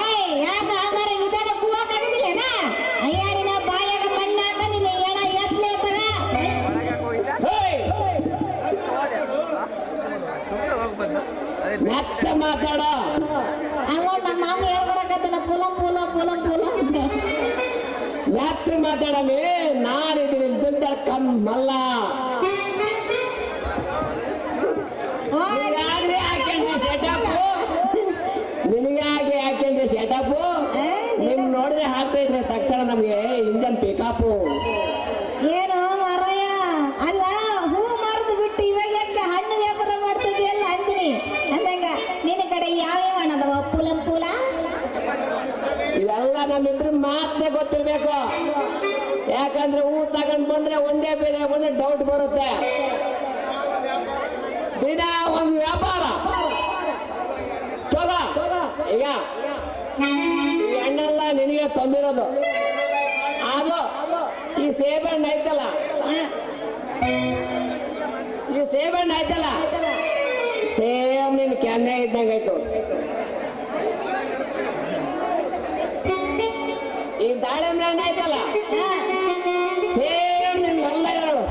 ಏಯ್ ಯಾಕ ಮರ ನಿಧಾನ ಕೂಗಾಕಾಗದಿಲ್ಲನ ಅಯ್ಯಾರಿನ ಬಾಯಾಗ ಮಣ್ಣಾಕ ನಿನ್ನ ಎಣ ಎತ್ಲೆ ತಗ ಮತ್ತೆ ಮಾತಾಡ ಅವ ನಮ್ಮ ಮಾಮ ಹೇಳ್ಕೊಡಕತ್ತನ ಪುಲಂ ಪುಲ ಪುಲಂ ಪುಲ ಅಂತ ಮತ್ತೆ ಮಾತಾಡಮಿ ನಾನಿದ್ದೀನಿ ದುಡ್ಡ ಕಮ್ಮಲ್ಲ ನಿನಗಾಗಿ ಯಾಕೆಂದ್ರೆ ಸೆಟಪ್ ನಿಮ್ ನೋಡಿದ್ರೆ ಹಾಕ್ತಾ ಇದ್ರೆ ತಕ್ಷಣ ನಮ್ಗೆ ಇಂಜನ್ ಪಿಕಪ್ ಏನು ಮರಯ್ಯ ಅಲ್ಲ ಹೂ ಮಾರದು ಬಿಟ್ಟು ಇವಾಗ ಯಾಕೆ ಹಣ್ಣು ವ್ಯಾಪಾರ ಮಾಡ್ತಿದ್ಯಲ್ಲ ಅಂತೀನಿ ಅಂದಂಗ ನಿನ್ನ ಕಡೆ ಯಾವ್ಯಾವ ಹಣ್ಣದವ ಪುಲಂ ಪುಲ ಇದೆಲ್ಲ ನಮ್ಮಿಬ್ರು ಮಾತ್ರ ಗೊತ್ತಿರ್ಬೇಕು ಯಾಕಂದ್ರೆ ಹೂ ತಗೊಂಡ್ ಬಂದ್ರೆ ಒಂದೇ ಬೇರೆ ಒಂದೇ ಡೌಟ್ ಬರುತ್ತೆ ದಿನ ಒಂದು ವ್ಯಾಪಾರ ಚೋಗ ಈಗ ಈ ಹಣ್ಣೆಲ್ಲ ನಿನಗೆ ತಂದಿರೋದು ಅದು ಈ ಸೇಬಣ್ಣು ಐತಲ್ಲ ಈ ಸೇಬಣ್ಣು ಐತಲ್ಲ ಸೇಮ್ ನಿನ್ ಕೆನ್ನೆ ಇದ್ದಂಗಾಯ್ತು ಈ ದಾಳಿಂಬೆ ಹಣ್ಣು ಐತಲ್ಲ ಸೇಮ್ ನಿನ್ನ ಹಲ್ಲ ಹೇಳು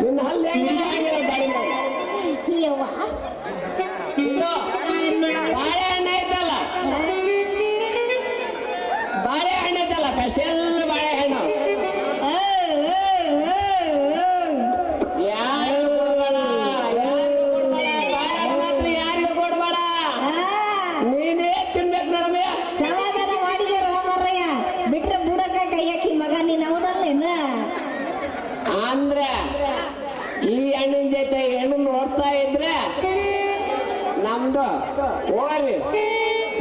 ನಿನ್ನ ಹಲ್ಲು ಹೆಂಗಿರೋ ದಾಳಿಂಬೆ ಯವ್ವ ಇದು ಬಾಳೆಹಣ್ಣು ಐತಲ್ಲ ಬಾಳೆಹಣ್ಣು ಐತಲ್ಲ ಸ್ಪೆಷಲ್ ಬಾಳೆಹಣ್ಣು ಯಾರಿಗೂ ಕೊಡ್ಬೇಡ ಯಾರಿಗೂ ಕೊಡ್ಬೇಡ ನೀನೇ ತಿನ್ಬೇಕು ನೋಡಮೆ ಸಮಾಧಾನ ಮಾಡಿದೆ ರಾಮರಯ್ಯ ಬಿಟ್ರೆ ಬುಡಕ ಕೈ ಹಾಕಿ ಮಗ ನೀನ್ ಹೌದಲ್ಲೇನ ಅಂದ್ರೆ ಈ ಹಣ್ಣಿನ ಜೊತೆ ಹೆಣ್ಣು ನೋಡ್ತಾ ಇದ್ರೆ ನಮ್ದು ಹೋಗ್ರಿ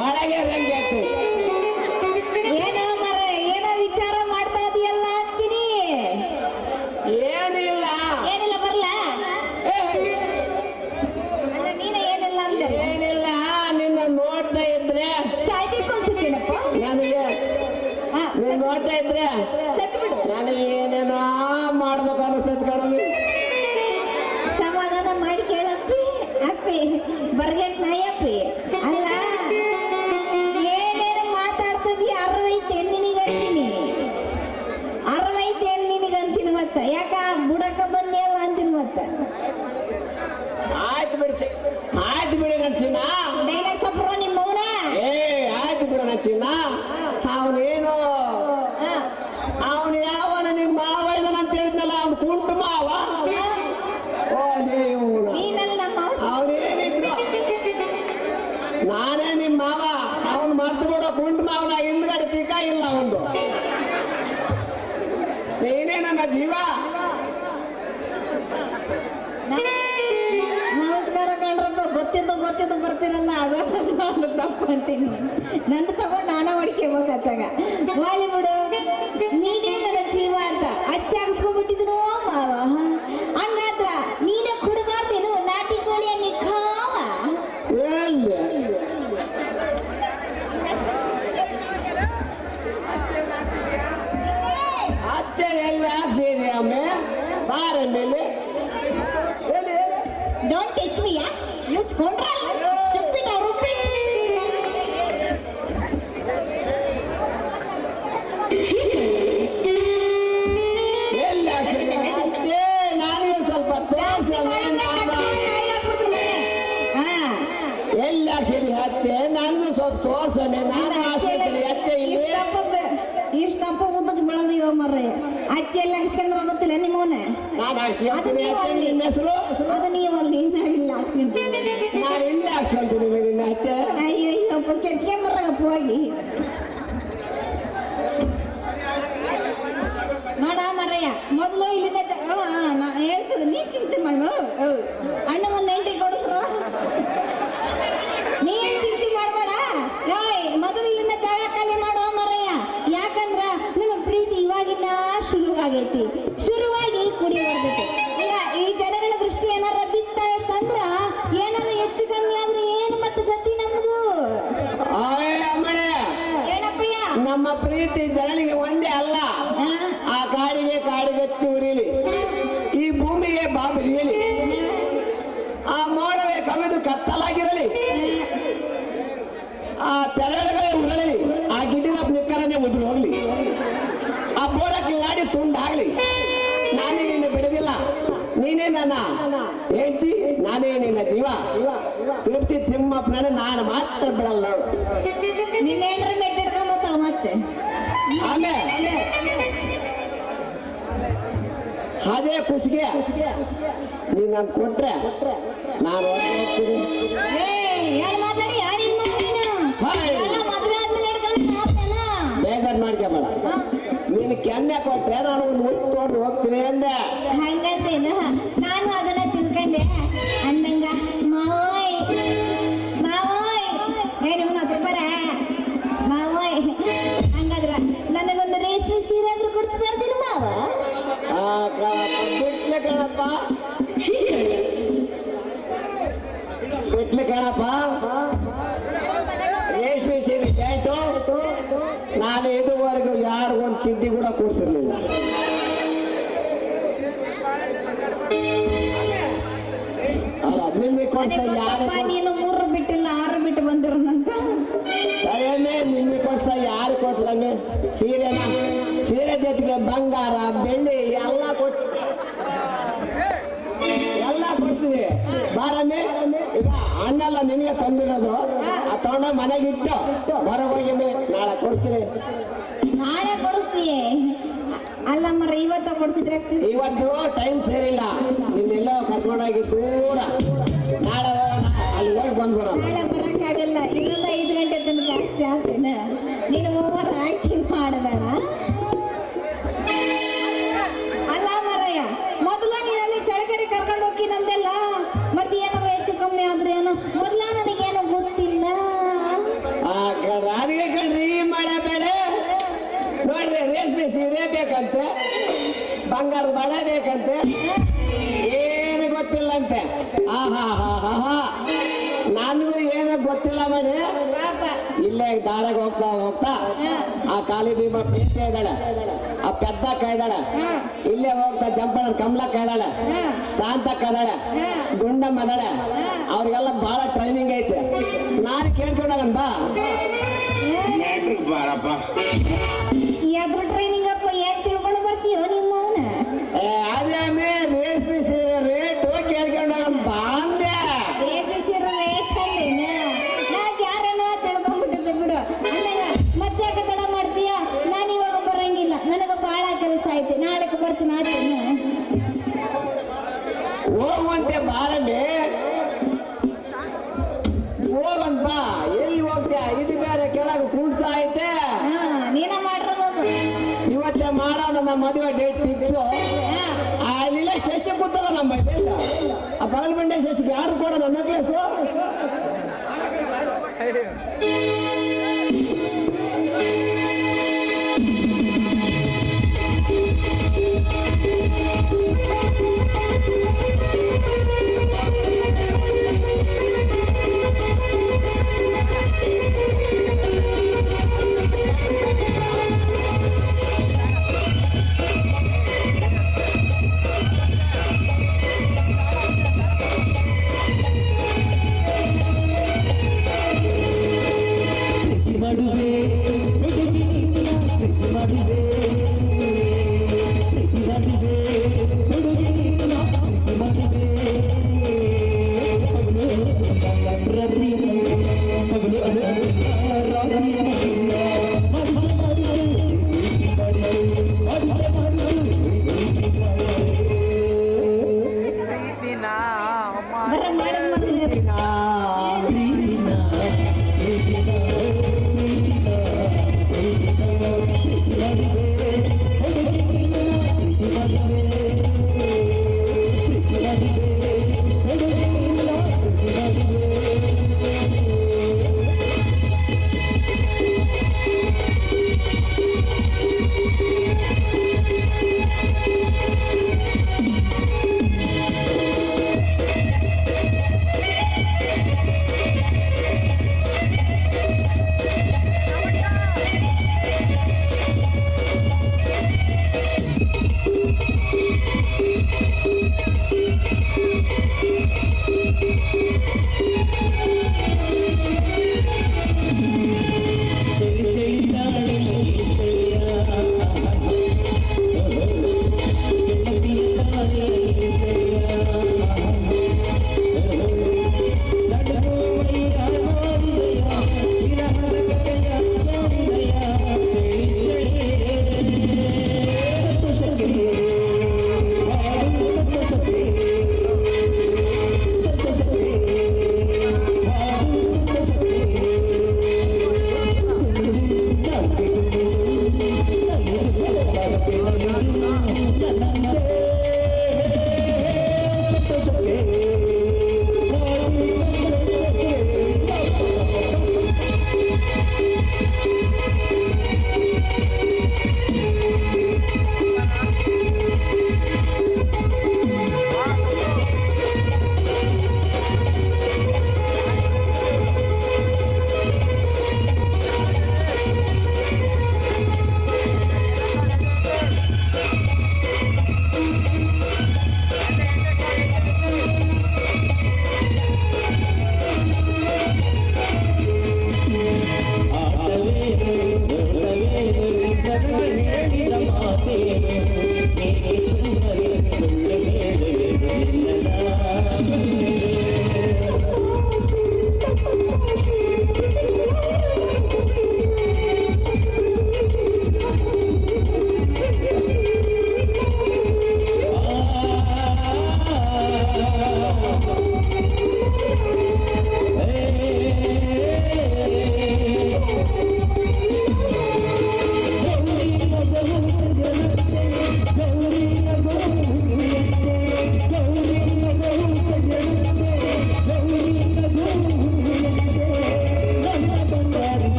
ಒಳಗೆ ರಂಗಿ ಆಗ್ತದೆ ಏನೋ ಮರ ಏನೋ ವಿಚಾರ ಮಾಡ್ತಾ ಇದೀಯಲ್ಲ ಅಂತೀನಿ ಏನಿಲ್ಲ ಏನಿಲ್ಲ ಬರ್ಲ ಏ, ಅಲ್ಲ ನೀನ ಏನಿಲ್ಲ ಅಂತ ಏನಿಲ್ಲ ನಿನ್ನ ನೋಡ್ತಾ ಇದ್ರೆ ಸಾಯ್ಬೇಕು ಅನ್ಸುತ್ತೇನಪ್ಪ ನನಗೆ ನೀನ್ ನೋಡ್ತಾ ಇದ್ರೆ ಸತ್ ಬಿಡು ನನಗೆ ಏನೇನೋ ಮಾಡ್ಬೇಕು ಅನಿಸ್ತೈತಿ ಕಣಮಿ ಸಮಾಧಾನ ಮಾಡಿ ಕೇಳಪ್ಪಿ ಅಪ್ಪಿ ಬರ್ಗೆಟ್ ನಾಯಪ್ಪಿ ಅಲ್ಲ ಏನೇನು ಮಾತಾಡ್ತದಿ ಅರ್ವೈತೆ ನಿನಗಂತೀನಿ ಅರ್ವೈತೆ ನಿನಗಂತೀನಿ ಮತ್ತ ಯಾಕ ಬುಡಕ ಬಂದೇ ಅಲ್ಲ ಅಂತೀನಿ ಮತ್ತ ಆಯ್ತು ಬಿಡ್ತಿ ಆಯ್ತು ಬಿಡಿ ನಚ್ಚಿನ ಡೈಲಾಗ್ ಸಪ್ರ ನಿಮ್ಮ ಮೌನ ಏ ಆಯ್ತು ಬಿಡ ನಚ್ಚಿನ ಅವನೇನು ಅವನು ಯಾವನ ನಿಮ್ಮ ಮಾವ ಇದನಂತ ಹೇಳಿದ್ನಲ್ಲ ಅವ್ನು ಕುಂಟು ಮಾವ ಓ ನೀವು ನೀನಲ್ಲಿ ನಮ್ಮ ಮಾವ ಅವನೇನಿದ್ರು ನಾನೇ ನಿಮ್ಮ ಮಾವ ಅವನು ಮರ್ತು ಬಿಡೋ ಕುಂಟು ಮಾವನ ಹಿಂದ್ಗಡೆ ತೀಕ ಇಲ್ಲ ಒಂದು ನೀನೇ ನನ್ನ ಜೀವ ನಮಸ್ಕಾರ ಕಣ್ರಪ್ಪ ಗೊತ್ತಿದ್ದು ಬರ್ತೀರಲ್ಲ ಅದು ನಾನು ತಪ್ಪು ಅಂತೀನಿ ನಂದು ತಗೊಂಡು ನಾನ ಹೊಡಿಕೆಬೇಕಾಗ ವಾಲಿ ಬಿಡು ನೀನೇ ನನ್ನ ಜೀವ ಅಂತ ಅಚ್ಚಾಗಿಸ್ಕೊಂಡ್ಬಿಟ್ಟಿದ್ರು ಮಾವ ಹಂಗಾದ್ರ ನೀನೇ ಕುಡಬಾರ್ದೇನು ನಾಟಿ ಕೋಳಿಯ ನಿಖಾವ ಎಲ್ಲಿ ಅತ್ತೆ ಎಲ್ಲಿ ಹಾಕ್ಸಿದ್ರಿ ಅಮ್ಮೆ ಬಾರ ಮೇಲೆ ಎಲ್ಲಿ ಡೋಂಟ್ ಟಚ್ ಮೀ ಯಾ ಯು ಸ್ಕೌಂಡ್ರಲ್ ಸ್ಟುಪಿಡ್ ಆರ್ ರುಪಿಡ್ ಎಲ್ಲಿ ಹಾಕ್ಸಿದ್ರಿ ಅತ್ತೆ ನಾನು ಸ್ವಲ್ಪ ಎಲ್ಲಿ ಹಾಕ್ಸಿದ್ರಿ ಅತ್ತೆ ನನಗೂ ಸ್ವಲ್ಪ ತೋರ್ಸನೆ ನಾನು ಹಾಕ್ಸಿದ್ರಿ ಅತ್ತೆ ಇಲ್ಲಿ ಇಷ್ಟಪ್ಪ ಉದ್ದಕ್ಕೆ ಬೆಳೆದಿವ ಮರ್ರೆ ಅಚ್ಚಿ ಎಲ್ಲ ಹಾಕ್ಸ್ಕೊಂಡ್ರ ಗೊತ್ತಿಲ್ಲ ನಿಮ್ಮವನ ನಾನು ಹಾಕ್ಸ್ಕೊಂತೀನಿ ಅತ್ತೆ ನಿನ್ನ ಹೆಸರು ಅದು ನೀವಲ್ಲಿ ನಾವಿಲ್ಲ ಹಾಕ್ಸ್ಕೊಂತೀನಿ ನಾನು ಇಲ್ಲಿ ಹಾಕ್ಸ್ಕೊಂತೀನಿ ನಿನ್ನ ಅತ್ತೆ ಅಯ್ಯೋ ಅಯ್ಯಪ್ಪ ಕೆತ್ಕೊಂಬರ್ರಗಪ್ಪ ಹೋಗಿ ನೋಡ ಮರಯ್ಯ ಮೊದಲು ಇಲ್ಲಿಂದ ನಾ ಹೇಳ್ತದೆ ನೀ ಚಿಂತೆ ಮಾಡು ಅಣ್ಣ ಒಂದು ಎಂಟ್ರಿ ಕೊಡಿಸ್ರು ನೀ ಏನ್ ಚಿಂತೆ ಮಾಡ್ಬೇಡ ಏಯ್ ಮೊದಲು ಇಲ್ಲಿಂದ ಜಾಗ ಖಾಲಿ ಮಾಡೋ ಮರಯ್ಯ ಯಾಕಂದ್ರ ನಿಮ್ಮ ಪ್ರೀತಿ ಇವಾಗಿನ ಶುರುವಾಗೈತಿ ಶುರುವಾಗಿ ಕುಡಿ ಬರ್ತೈತಿ ಈಗ ಈ ಜನಗಳ ದೃಷ್ಟಿ ಏನಾರ ಬಿತ್ತ ತಂದ್ರ ಏನಾರ ಹೆಚ್ಚು ಕಮ್ಮಿ ಆದ್ರೆ ಏನು ಮತ್ತೆ ಗತಿ ನಮ್ದು ಅಮ್ಮಣೆ ನಾನೇ ತುಂಡಾಗ್ಲಿ, ನಾನೇ ನಿನ್ನ ಬಿಡುದಿಲ್ಲ. ನೀನೇ ನನ್ನ ಹೇಳ್ತಿ, ನಾನೇ ನಿನ್ನ ಜೀವ. ತಿರುಪ್ತಿ ತಿಮ್ಮಪ್ಪನ ನಾನು ಮಾತ್ರ ಬಿಡಲ್ಲ ನೋಡು. ನಿನ್ನ ಹೆಂಡ್ರ ಮೆಟ್ಟ ಹಿಡ್ಕೊಂಬತ್ತಾಳ ಮತ್ತೆ. ಆಮೇಲೆ ಅದೇ ಖುಷಿಗೆ ನೀನ್ ನನ್ ಕೊಟ್ರೆ ನಾನು ಹೋಗ್ತೀನಿ. ಯಾರು ಮಾತಾಡಿ ಯಾರಿನ್ ಮಾಡ್ತೀನ ಹಾಯ್. ಮದ್ವೆ ಆದ್ಮೇಲೆ ಹಿಡ್ಕೊಂಡು ಮಾಡ್ತೇನ. ಬೇಜಾರ್ ಮಾಡ್ಕೊಬೇಡ. ನೀನು ಕೆನ್ನೆ ಕೊಟ್ರೆ ನಾನು ಒಂದು ಮುತ್ತು ತೊಗೊಂಡು ಹೋಗ್ತೀನಿ ಅಂದೆ. ಹಂಗಂತೇನ ನಾನು ಅದನ್ನ ತಿಳ್ಕೊಂಡೆ. ಅಂದಂಗ ಮಾವೋಯ್ ಮಾವೋಯ್ ನಿಮ್ನ ಹತ್ರ ಬರ ಮಾವೋಯ್. ಹಂಗಾದ್ರ ನನಗೊಂದು ರೇಷ್ಮೆ ಸೀರೆ ಆದ್ರೂ ಕೊಡ್ಸ್ಬಾರ್ದಿಲ್ಲ ಮಾವ? ಬಿಟ್ಲೆ ಕಣಪ್ಪ, ಬಿಟ್ಲೆ ಕಣಪ್ಪ. ರೇಷ್ಮೆ ಸೀರೆ ಪ್ಯಾಂಟು ನಾನು ಇದುವರೆಗೂ ಯಾರಿಗೊಂದು ಚಿಡ್ಡಿ ಕೂಡ ಕೊಡ್ಸಿರ್ಲಿಲ್ಲ. ಅಲ್ಲ ನಿನ್ನೆ ಕೊಡ್ತಾ ಯಾರು ನೀನು 3 ಬಿಟ್ಟಿಲ್ಲ 6 ಬಿಟ್ಟು ಬಂದ್ರು ನಂತ. ಸರಿಯನ್ನೇ ನಿನ್ನೆ ಕೊಡ್ತಾ ಯಾರು ಕೊಡ್ಲಂಗೆ ಸೀರೆನ, ಸೀರೆ ಜೊತೆಗೆ ಬಂಗಾರ ಬೆಳ್ಳಿ ಎಲ್ಲ ಎಲ್ಲ ಕೊಡ್ತೀವಿ. ಬಾರಮ್ಮೆ, ಈಗ ಹಣ್ಣೆಲ್ಲ ನಿನಗೆ ತಂದಿರೋದು ಆ ತಗೊಂಡ ಮನೆಗಿಟ್ಟು ಹೊರಗೋಗಿನಿ, ನಾಳೆ ಕೊಡ್ತೀನಿ. ನಾಳೆ ಕೊಡಿಸ್ತೀಯ? ಅಲ್ಲ ಮರ ಇವತ್ತ ಕೊಡ್ಸಿದ್ರೆ ಇವತ್ತು ಟೈಮ್ ಸೇರಿಲ್ಲ, ನಿನ್ನೆಲ್ಲೋ ಕರ್ಕೊಂಡೋಗಿ ದೂರ. ನಾಳೆ ಹೋಗೋಣ, ಅಲ್ಲಿ ಹೋಗಿ ಬಂದ್ಬಿಡೋಣ. ನಾಳೆ ಬರಕ್ಕಾಗಲ್ಲ, ಇನ್ನೊಂದು 5 ಗಂಟೆ ತನಕ ಅಷ್ಟೇ ಆಗ್ತೇನ. ನೀನು ಓವರ್ ಆಕ್ಟಿಂಗ್ ಮಾಡಬೇಡ. ಅಲ್ಲ ಮರಯ್ಯ, ಮೊದಲ ನೀನಲ್ಲಿ ಚಳಕರಿ ಕರ್ಕೊಂಡು ಹೋಗಿನಂದೆಲ್ಲ, ಮತ್ತೆ ಏನಾದ್ರು ಹೆಚ್ಚು ಕಮ್ಮಿ ಆದ್ರೆ ಏನೋ ಮೊದಲ ನನಗೇನು ಗೊತ್ತಿಲ್ಲ. ರಾಡಿಗೆ ಕಣ್ರಿ ಮಳೆ ಬೆಳೆ ನೋಡ್ರಿ, ರೇಷ್ಮೆ ಸೀರೆ ಬೇಕಂತೆ, ಬಂಗಾರದ ಬಳೆ ಬೇಕಂತೆ, ಏನು ಗೊತ್ತಿಲ್ಲಂತೆ. ಆಹಾ ಹಾ ಹಾ ಹಾ, ನನಗೂ ಏನು ಗೊತ್ತಿಲ್ಲ ಮನೆ. ಇಲ್ಲೇ ದಾರಾಗ ಹೋಗ್ತಾ ಹೋಗ್ತಾ ಆ ಕಾಲಿ ಭೀಮ ಪ್ರೀತಿ ಇದ್ದಾಳೆ, ಆ ಪೆದ್ದಕ್ಕ ಇದ್ದಾಳೆ, ಇಲ್ಲೇ ಹೋಗ್ತಾ ಜಂಪಣ ಕಮಲಕ್ಕ ಇದ್ದಾಳೆ, ಶಾಂತಕ್ಕ ಇದ್ದಾಳೆ, ಗುಂಡಮ್ಮ ಇದ್ದಾಳೆ. ಅವ್ರಿಗೆಲ್ಲ ಬಹಳ ಟ್ರೈನಿಂಗ್ ಐತೆ. ನಾನು ಕೇಳ್ಕೊಂಡಾಗನ್ ಬಾ ಬಾರಪ್ಪ. ಯಾವ್ದು ಟ್ರೈನಿಂಗ್ ಅಪ್ಪ, ಯಾಕೆ ತಿಳ್ಕೊಂಡು ಬರ್ತೀಯೋ ನಿಮ್ಮ ಅವನ? ಅದೇ ರೇಷ್ಮೆ ಸೀರೆ ರೇಟ್ ಕೇಳ್ಕೊಂಡಾಗನ್ ಬಾ ಅಂದೆ. ರೇಷ್ಮೆ ಸೀರೆ ರೇಟ್ ಅಲ್ಲೇನ? ನಾಕ್ ಯಾರನ್ನ ತಿಳ್ಕೊಂಡ್ಬಿಟ್ಟಿದ್ದೆ ಬಿಡು. ಅಂದಾಗ ಮತ್ತೆ ಯಾಕೆ ತಡ ಮಾಡ್ತೀಯ? ನಾನು ಇವಾಗ ಬರಂಗಿಲ್ಲ, ನನಗೆ ಬಹಳ ಕೆಲಸ ಐತೆ, ನಾಳೆಗೆ ಬರ್ತೀನಿ ಆತೇನು? ಹೋಗುವಂತೆ ಬಾರಮ್ಮೆ, ಹೋಗಂತ ಬಾ. ಎಲ್ಲಿ ಹೋಗ್ತೀಯ? ಇದು ಬೇರೆ ಕೆಳಗೆ ಕೂಡ್ತಾ ಐತೆ. ನೀನ ಮಾಡಿರೋದು ಇವತ್ತೇ ಮಾಡೋಣ, ನಮ್ಮ ಮದುವೆ ಡೇಟ್ ಫಿಕ್ಸ್. ಅಲ್ಲಿಲ್ಲ ಶಶಿ ಕೂತದ ನಮ್ಮ ಆ ಬಗಲ್ ಬಂಡೆ ಶಶಿಗೆ ಯಾರು ಕೊಡೋಣ ನೆಕ್ಲೆಸ್?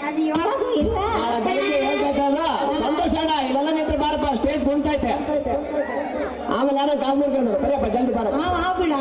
ಅದು ಹೇಳೋದು ಇಲ್ಲ. ಸಂತೋಷ ಅಣ್ಣ ಇಲ್ಲೆಲ್ಲ ನಿಂತ್ರೆ ಬಾರಪ್ಪ ಸ್ಟೇಜ್ ಕುಂತೈತೆ ಆಮೇಲೆ ಯಾರೋ ಕಾಲ್ ಮುರ್ಕೊಂಡು ಬರೀಪ್ಪ ಜಲ್ದಿ ಬಾರ ಬಿಡ